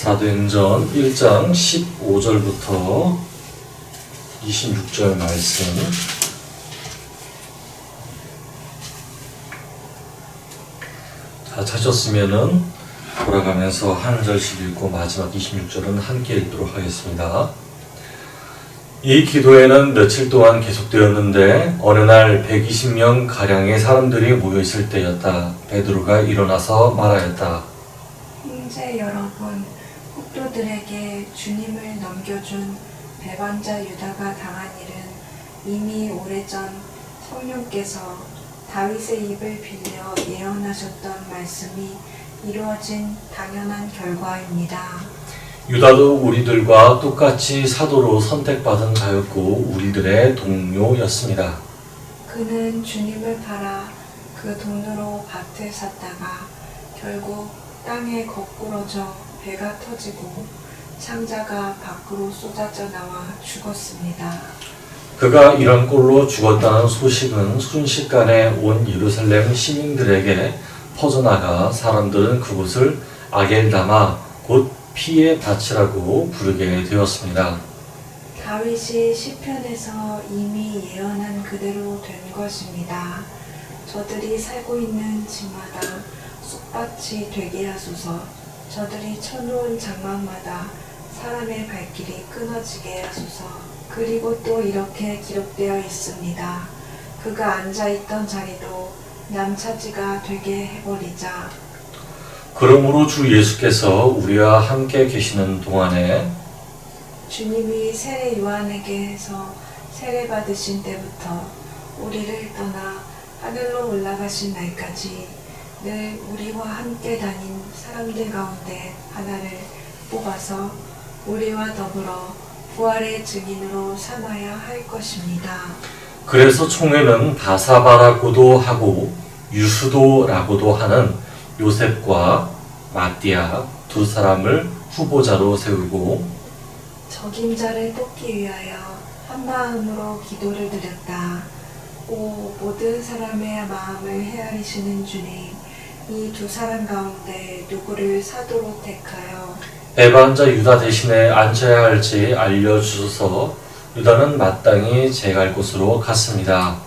사도행전 1장 15절부터 26절 말씀. 다 찾았으면은 돌아가면서 한 절씩 읽고 마지막 26절은 함께 읽도록 하겠습니다. 이 기도회는 며칠 동안 계속되었는데 어느 날 120명 가량의 사람들이 모여 있을 때였다. 베드로가 일어나서 말하였다. 형제 여러분, 폭도들에게 주님을 넘겨준 배반자 유다가 당한 일은 이미 오래전 성령께서 다윗의 입을 빌려 예언하셨던 말씀이 이루어진 당연한 결과입니다. 유다도 우리들과 똑같이 사도로 선택받은 자였고 우리들의 동료였습니다. 그는 주님을 팔아 그 돈으로 밭을 샀다가 결국 땅에 거꾸러져 배가 터지고 창자가 밖으로 쏟아져 나와 죽었습니다. 그가 이런 꼴로 죽었다는 소식은 순식간에 온 예루살렘 시민들에게 퍼져나가 사람들은 그곳을 아겔다마 곧 피의 밭이라고 부르게 되었습니다. 다윗이 시편에서 이미 예언한 그대로 된 것입니다. 저들이 살고 있는 집마다 쑥밭이 되게 하소서. 저들이 쳐놓은 장막마다 사람의 발길이 끊어지게 하소서. 그리고 또 이렇게 기록되어 있습니다. 그가 앉아있던 자리도 남차지가 되게 해버리자. 그러므로 주 예수께서 우리와 함께 계시는 동안에 주님이 세례 요한에게서 세례 받으신 때부터 우리를 떠나 하늘로 올라가신 날까지 늘 우리와 함께 다닌 사람들 가운데 하나를 뽑아서 우리와 더불어 부활의 증인으로 삼아야 할 것입니다. 그래서 총회는 바사바라고도 하고 유수도라고도 하는 요셉과 마띠아 두 사람을 후보자로 세우고 적임자를 뽑기 위하여 한마음으로 기도를 드렸다. 오 모든 사람의 마음을 헤아리시는 주님, 이 두 사람 가운데 누구를 사도로 택하여 배반자 유다 대신에 앉혀야 할지 알려주소서. 유다는 마땅히 제갈 곳으로 갔습니다.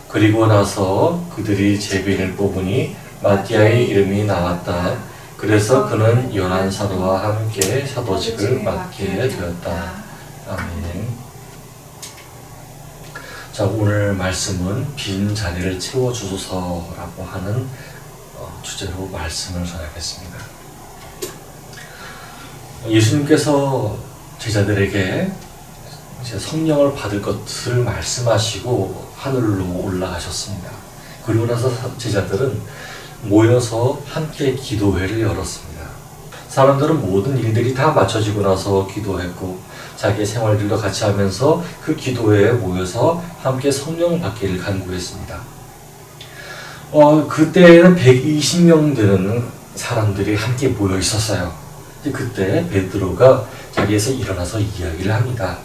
그리고 나서 그들이 제비를 뽑으니 마띠아의 이름이 나왔다. 그래서 그는 요한 사도와 함께 사도직을 맡게 되었다. 아멘. 자, 오늘 말씀은 빈 자리를 채워주소서라고 하는 주제로 말씀을 전하겠습니다. 예수님께서 제자들에게 이제 성령을 받을 것을 말씀하시고 하늘로 올라가셨습니다. 그리고 나서 제자들은 모여서 함께 기도회를 열었습니다. 사람들은 모든 일들이 다 맞춰지고 나서 기도했고 자기의 생활들도 같이 하면서 그 기도회에 모여서 함께 성령 받기를 간구했습니다. 그때는 120명 되는 사람들이 함께 모여 있었어요. 그때 베드로가 자리에서 일어나서 이야기를 합니다.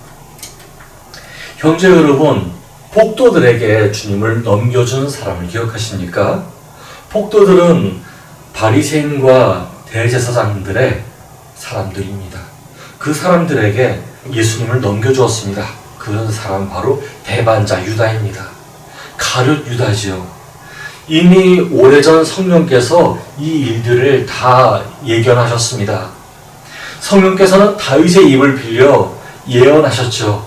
형제 여러분, 폭도들에게 주님을 넘겨준 사람을 기억하십니까? 폭도들은 바리새인과 대제사장들의 사람들입니다. 그 사람들에게 예수님을 넘겨주었습니다. 그 사람 바로 배반자 유다입니다. 가룟 유다지요. 이미 오래전 성령께서 이 일들을 다 예견하셨습니다. 성령께서는 다윗의 입을 빌려 예언하셨죠.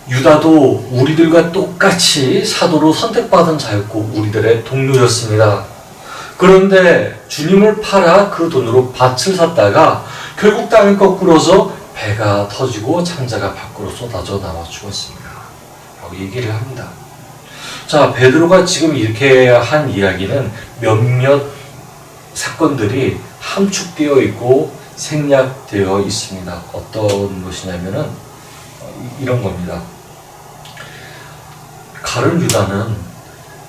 유다도 우리들과 똑같이 사도로 선택받은 자였고 우리들의 동료였습니다. 그런데 주님을 팔아 그 돈으로 밭을 샀다가 결국 땅을 거꾸로서 배가 터지고 창자가 밖으로 쏟아져 나와 죽었습니다. 라고 얘기를 합니다. 자, 베드로가 지금 이렇게 한 이야기는 몇몇 사건들이 함축되어 있고 생략되어 있습니다. 어떤 것이냐면은 이런 겁니다. 가룟 유다는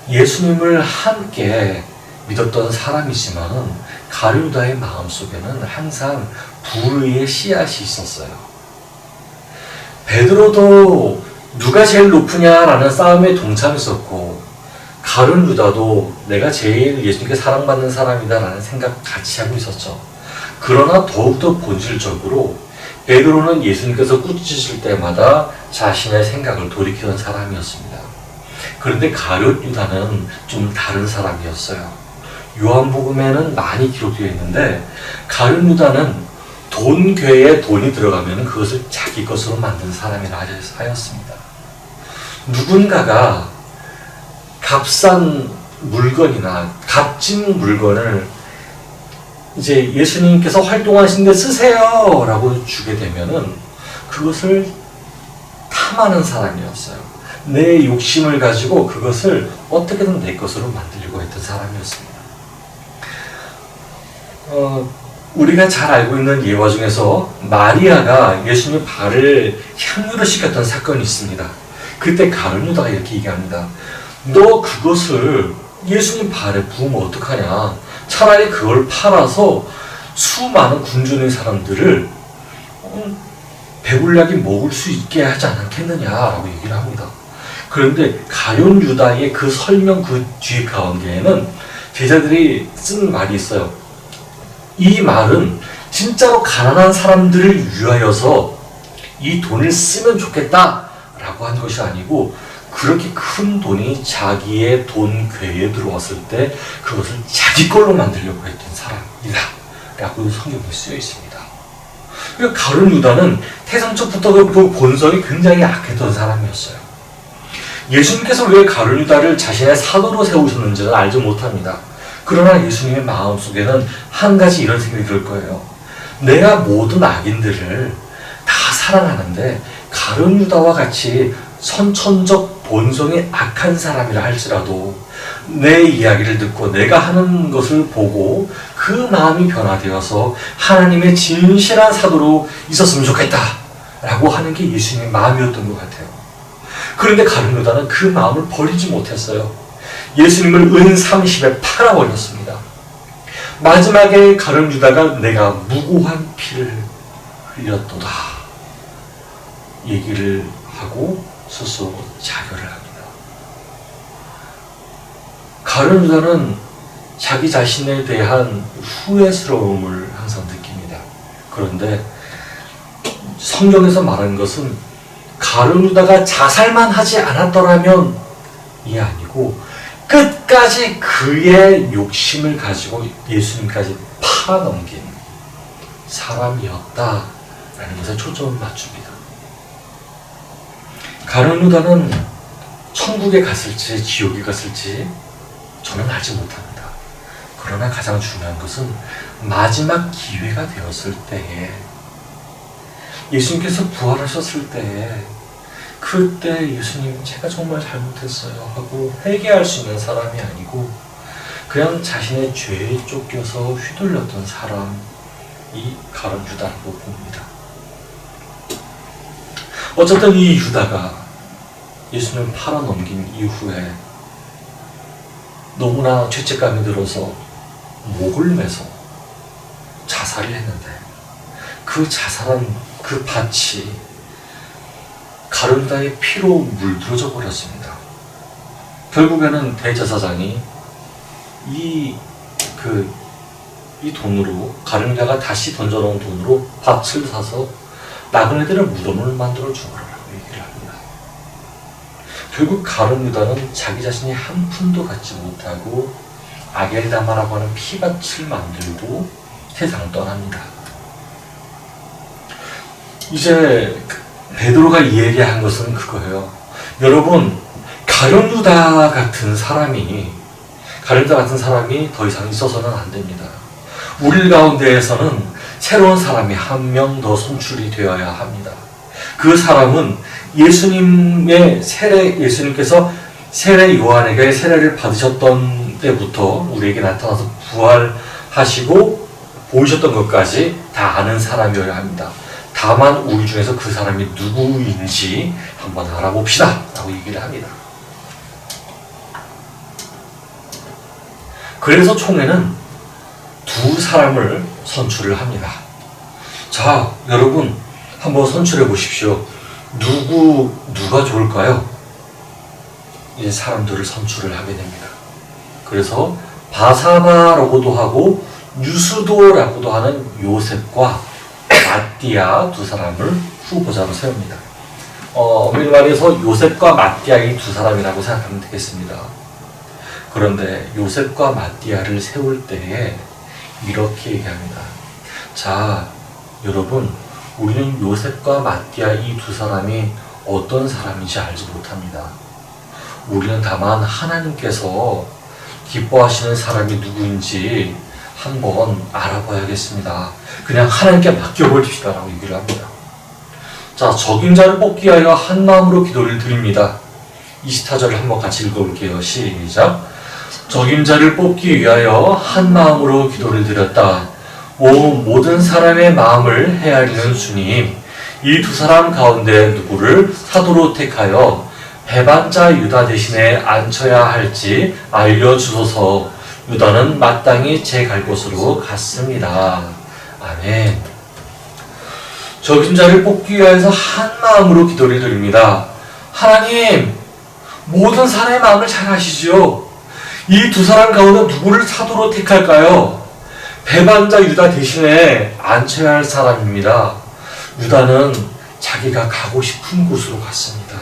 예수님을 함께 믿었던 사람이지만 가룟 유다의 마음속에는 항상 불의의 씨앗이 있었어요. 베드로도 누가 제일 높으냐라는 싸움에 동참했었고 가룟 유다도 내가 제일 예수님께 사랑받는 사람이다라는 생각 같이 하고 있었죠. 그러나 더욱더 본질적으로 베드로는 예수님께서 꾸짖으실 때마다 자신의 생각을 돌이키는 사람이었습니다. 그런데 가룟 유다는 좀 다른 사람이었어요. 요한복음에는 많이 기록되어 있는데 가룟 유다는 돈괴에 돈이 들어가면 그것을 자기 것으로 만든 사람이라 하였습니다. 누군가가 값싼 물건이나 값진 물건을 이제 예수님께서 활동하신 데 쓰세요 라고 주게 되면은 그것을 탐하는 사람이었어요. 내 욕심을 가지고 그것을 어떻게든 내 것으로 만들려고 했던 사람이었습니다. 우리가 잘 알고 있는 예화 중에서 마리아가 예수님의 발을 향유를 시켰던 사건이 있습니다. 그때 가룟 유다가 이렇게 얘기합니다. 너 그것을 예수님 발에 부으면 어떡하냐. 차라리 그걸 팔아서 수많은 굶주린 사람들을 배불리하게 먹을 수 있게 하지 않겠느냐라고 얘기를 합니다. 그런데 가룟 유다의 그 설명 그 뒤 가운데에는 제자들이 쓴 말이 있어요. 이 말은 진짜로 가난한 사람들을 위하여서 이 돈을 쓰면 좋겠다라고 한 것이 아니고 그렇게 큰 돈이 자기의 돈 궤에 들어왔을 때 그것을 자기 걸로 만들려고 했던 사람이다 라고 성경에 쓰여 있습니다. 그러니까 가룟 유다는 태생적부터 그 본성이 굉장히 악했던 사람이었어요. 예수님께서 왜 가룟 유다를 자신의 사도로 세우셨는지는 알지 못합니다. 그러나 예수님의 마음속에는 한 가지 이런 생각이 들 거예요. 내가 모든 악인들을 다 사랑하는데 가룟 유다와 같이 선천적 본성이 악한 사람이라 할지라도 내 이야기를 듣고 내가 하는 것을 보고 그 마음이 변화되어서 하나님의 진실한 사도로 있었으면 좋겠다 라고 하는 게 예수님의 마음이었던 것 같아요. 그런데 가룟 유다는 그 마음을 버리지 못했어요. 예수님을 은 30에 팔아버렸습니다. 마지막에 가룟 유다가 내가 무고한 피를 흘렸도다 얘기를 하고 스스로 자결을 합니다. 가룟 유다는 자기 자신에 대한 후회스러움을 항상 느낍니다. 그런데 성경에서 말하는 것은 가룟 유다가 자살만 하지 않았더라면 이 아니고 끝까지 그의 욕심을 가지고 예수님까지 팔아넘긴 사람이었다라는 것에 초점을 맞춥니다. 가룟 유다는 천국에 갔을지 지옥에 갔을지 저는 알지 못합니다. 그러나 가장 중요한 것은 마지막 기회가 되었을 때에 예수님께서 부활하셨을 때에 그때 예수님 제가 정말 잘못했어요 하고 회개할 수 있는 사람이 아니고 그냥 자신의 죄에 쫓겨서 휘둘렸던 사람이 가룟 유다라고 봅니다. 어쨌든 이 유다가 예수님을 팔아넘긴 이후에 너무나 죄책감이 들어서 목을 매서 자살을 했는데 그 자살한 그 밭이 가룟 유다의 피로 물들어져 버렸습니다. 결국에는 대제사장이 이 돈으로 가룟 유다가 다시 던져놓은 돈으로 밭을 사서 나그네들의 무덤을 만들어 주어라고 얘기를 합니다. 결국 가룟 유다는 자기 자신이 한 푼도 갖지 못하고 아겔다마라고 하는 피밭을 만들고 세상을 떠납니다. 이제 베드로가 얘기한 것은 그거예요. 여러분, 가룟 유다 같은 사람이 더 이상 있어서는 안 됩니다. 우리 가운데에서는 새로운 사람이 한 명 더 선출이 되어야 합니다. 그 사람은 예수님께서 세례 요한에게 세례를 받으셨던 때부터 우리에게 나타나서 부활하시고 보이셨던 것까지 다 아는 사람이어야 합니다. 다만 우리 중에서 그 사람이 누구인지 한번 알아봅시다 라고 얘기를 합니다. 그래서 총회는 두 사람을 선출을 합니다. 자, 여러분 한번 선출해 보십시오. 누가 좋을까요? 이제 사람들을 선출을 하게 됩니다. 그래서 바사바라고도 하고 유수도라고도 하는 요셉과 마띠아 두 사람을 후보자로 세웁니다. 엄밀히 말해서 요셉과 마띠아 이 두 사람이라고 생각하면 되겠습니다. 그런데 요셉과 마띠아를 세울 때에 이렇게 얘기합니다. 자, 여러분, 우리는 요셉과 마띠아 이 두 사람이 어떤 사람인지 알지 못합니다. 우리는 다만 하나님께서 기뻐하시는 사람이 누구인지 한번 알아봐야겠습니다. 그냥 하나님께 맡겨버립시다 라고 얘기를 합니다. 자, 적임자를 뽑기 위하여 한 마음으로 기도를 드립니다. 24절을 한번 같이 읽어볼게요. 시작. 적임자를 뽑기 위하여 한 마음으로 기도를 드렸다. 오 모든 사람의 마음을 헤아리는 주님, 이 두 사람 가운데 누구를 사도로 택하여 배반자 유다 대신에 앉혀야 할지 알려주소서. 유다는 마땅히 제 갈 곳으로 갔습니다. 아멘. 적임자를 뽑기 위해서 한 마음으로 기도를 드립니다. 하나님, 모든 사람의 마음을 잘 아시죠? 이 두 사람 가운데 누구를 사도로 택할까요? 배반자 유다 대신에 앉혀야 할 사람입니다. 유다는 자기가 가고 싶은 곳으로 갔습니다.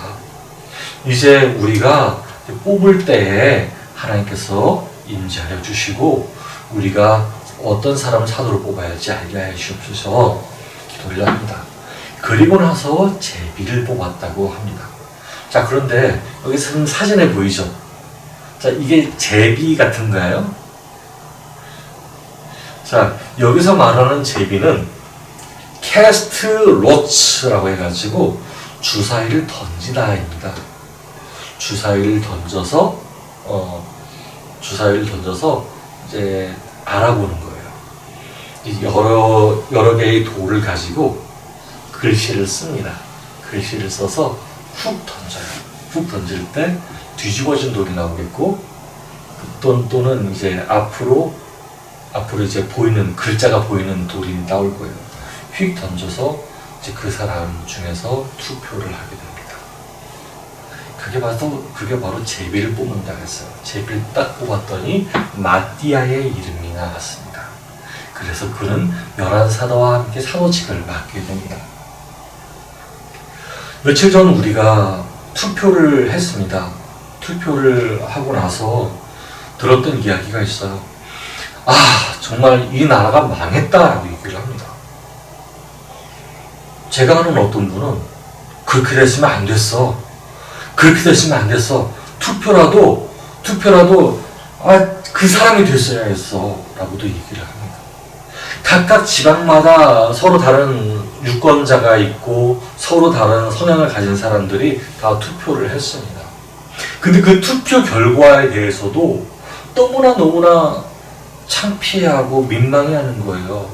이제 우리가 뽑을 때에 하나님께서 인지하여 주시고 우리가 어떤 사람을 사도로 뽑아야 할지 알게 하시옵소서 기도를 합니다. 그리고 나서 제비를 뽑았다고 합니다. 자, 그런데 여기 사진에 보이죠? 자, 이게 제비 같은가요? 자, 여기서 말하는 제비는 캐스트 로츠라고 해가지고 주사위를 던지다입니다. 주사위를 던져서 이제 알아보는 거예요. 여러 개의 돌을 가지고 글씨를 씁니다. 글씨를 써서 훅 던져요. 훅 던질 때 뒤집어진 돌이 나오겠고, 또는 이제 앞으로 이제 보이는 글자가 보이는 돌이 나올 거예요. 휙 던져서 이제 그 사람 중에서 투표를 하게 됩니다. 그게 바로 제비를 뽑는다 했어요. 제비를 딱 뽑았더니 마띠아의 이름이 나왔습니다. 그래서 그는 11사도와 함께 사도직을 맡게 됩니다. 며칠 전 우리가 투표를 했습니다. 투표를 하고 나서 들었던 이야기가 있어요. 아, 정말 이 나라가 망했다라고 얘기를 합니다. 제가 아는 어떤 분은 그렇게 됐으면 안 됐어. 그렇게 됐으면 안 됐어. 투표라도 그 사람이 됐어야 했어 라고도 얘기를 합니다. 각각 지방마다 서로 다른 유권자가 있고 서로 다른 성향을 가진 사람들이 다 투표를 했습니다. 근데 그 투표 결과에 대해서도 너무나 창피하고 민망해하는 거예요.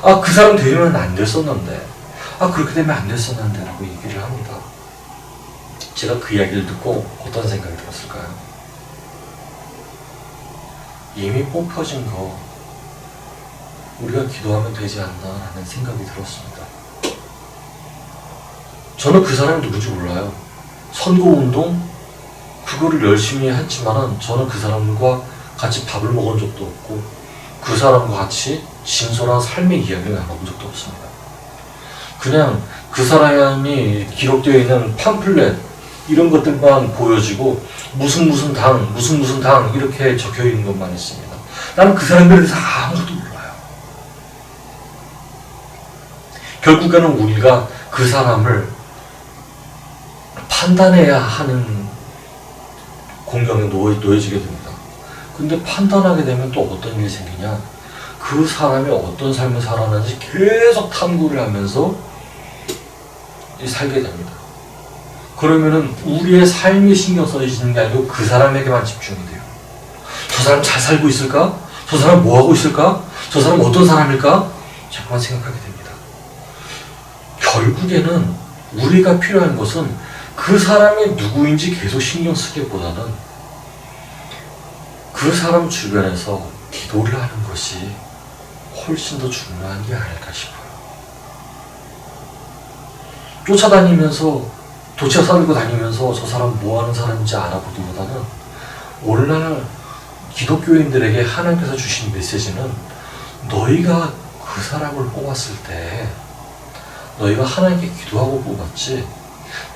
아, 그 사람 되면 안 됐었는데, 그렇게 되면 안 됐었는데 라고 얘기를 합니다. 제가 그 이야기를 듣고 어떤 생각이 들었을까요? 이미 뽑혀진 거 우리가 기도하면 되지 않나라는 생각이 들었습니다. 저는 그 사람이 누군지 몰라요. 선거운동 그거를 열심히 했지만은 저는 그 사람과 같이 밥을 먹은 적도 없고 그 사람과 같이 진솔한 삶의 이야기를 나눠본 적도 없습니다. 그냥 그 사람이 기록되어 있는 팜플렛 이런 것들만 보여지고 무슨 당 이렇게 적혀 있는 것만 있습니다. 나는 그 사람들에 대해서 아무것도 몰라요. 결국에는 우리가 그 사람을 판단해야 하는 공경에 놓여지게 됩니다. 근데 판단하게 되면 또 어떤 일이 생기냐? 그 사람이 어떤 삶을 살았는지 계속 탐구를 하면서 살게 됩니다. 그러면은 우리의 삶이 신경 써지는 게 아니고 그 사람에게만 집중이 돼요. 저 사람 잘 살고 있을까? 저 사람 뭐 하고 있을까? 저 사람 어떤 사람일까? 자꾸만 생각하게 됩니다. 결국에는 우리가 필요한 것은 그 사람이 누구인지 계속 신경 쓰기보다는 그 사람 주변에서 기도를 하는 것이 훨씬 더 중요한 게 아닐까 싶어요. 쫓아다니면서 도치어 살고 다니면서 저 사람 뭐 하는 사람인지 알아보기보다는 오늘날 기독교인들에게 하나님께서 주신 메시지는 너희가 그 사람을 뽑았을 때 너희가 하나님께 기도하고 뽑았지,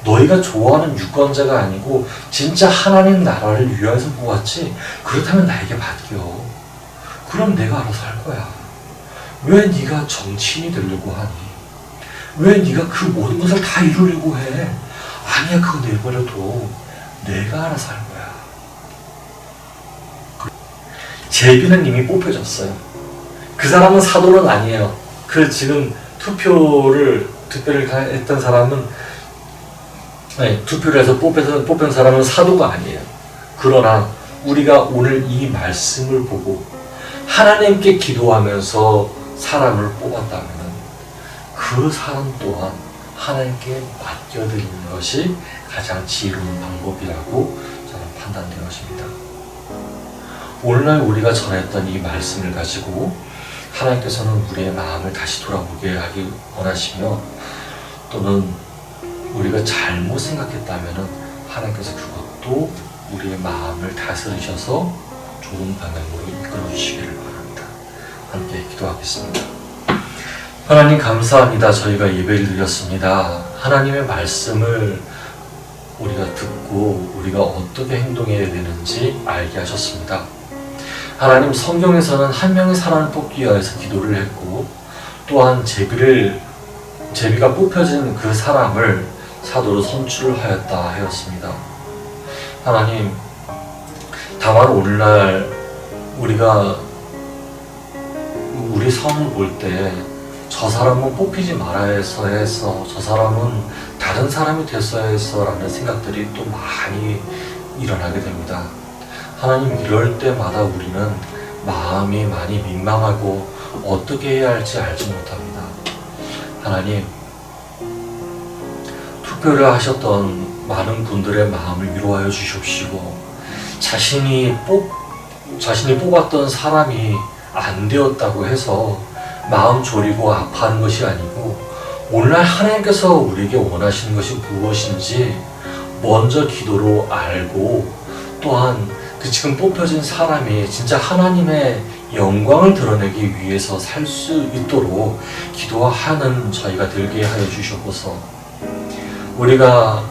너희가 좋아하는 유권자가 아니고 진짜 하나님 나라를 위하여서 뽑았지, 그렇다면 나에게 맡겨. 그럼 내가 알아서 할 거야. 왜 네가 정치인이 되려고 하니? 왜 네가 그 모든 것을 다 이루려고 해? 아니야, 그거 내버려둬. 내가 알아서 할 거야. 제비는 이미 뽑혀졌어요. 그 사람은 사도는 아니에요. 그 지금 투표를 했던 사람은, 투표를 해서 뽑힌 사람은 사도가 아니에요. 그러나 우리가 오늘 이 말씀을 보고 하나님께 기도하면서 사람을 뽑았다면 그 사람 또한 하나님께 맡겨드리는 것이 가장 지혜로운 방법이라고 저는 판단되어집니다. 오늘날 우리가 전했던 이 말씀을 가지고 하나님께서는 우리의 마음을 다시 돌아보게 하기 원하시며, 또는 우리가 잘못 생각했다면 하나님께서 그것도 우리의 마음을 다스리셔서 좋은 방향으로 이끌어 주시기를 바랍니다. 함께 기도하겠습니다. 하나님 감사합니다. 저희가 예배를 드렸습니다. 하나님의 말씀을 우리가 듣고 우리가 어떻게 행동해야 되는지 알게 하셨습니다. 하나님, 성경에서는 한 명의 사람을 뽑기 위해서 기도를 했고, 또한 제비가 뽑혀진 그 사람을 사도로 선출을 하였다 하였습니다. 하나님, 다만 오늘날 우리가 우리 성을 볼 때 저 사람은 뽑히지 말아야 해서 저 사람은 다른 사람이 됐어야 해서 라는 생각들이 또 많이 일어나게 됩니다. 하나님, 이럴 때마다 우리는 마음이 많이 민망하고 어떻게 해야 할지 알지 못합니다. 하나님, 투표를 하셨던 많은 분들의 마음을 위로하여 주십시오. 자신이 뽑았던 사람이 안 되었다고 해서 마음 졸이고 아파하는 것이 아니고, 오늘날 하나님께서 우리에게 원하시는 것이 무엇인지 먼저 기도로 알고, 또한 그 지금 뽑혀진 사람이 진짜 하나님의 영광을 드러내기 위해서 살 수 있도록 기도하는 저희가 되게 하여 주시옵소서. 우리가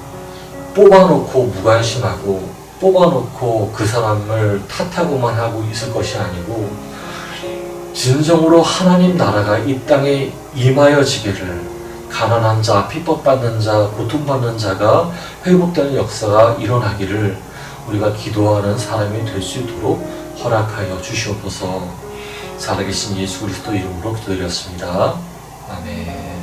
뽑아놓고 무관심하고 뽑아놓고 그 사람을 탓하고만 하고 있을 것이 아니고, 진정으로 하나님 나라가 이 땅에 임하여지기를, 가난한 자, 핍박받는 자, 고통받는 자가 회복되는 역사가 일어나기를 우리가 기도하는 사람이 될 수 있도록 허락하여 주시옵소서. 살아계신 예수 그리스도 이름으로 기도드렸습니다. 아멘.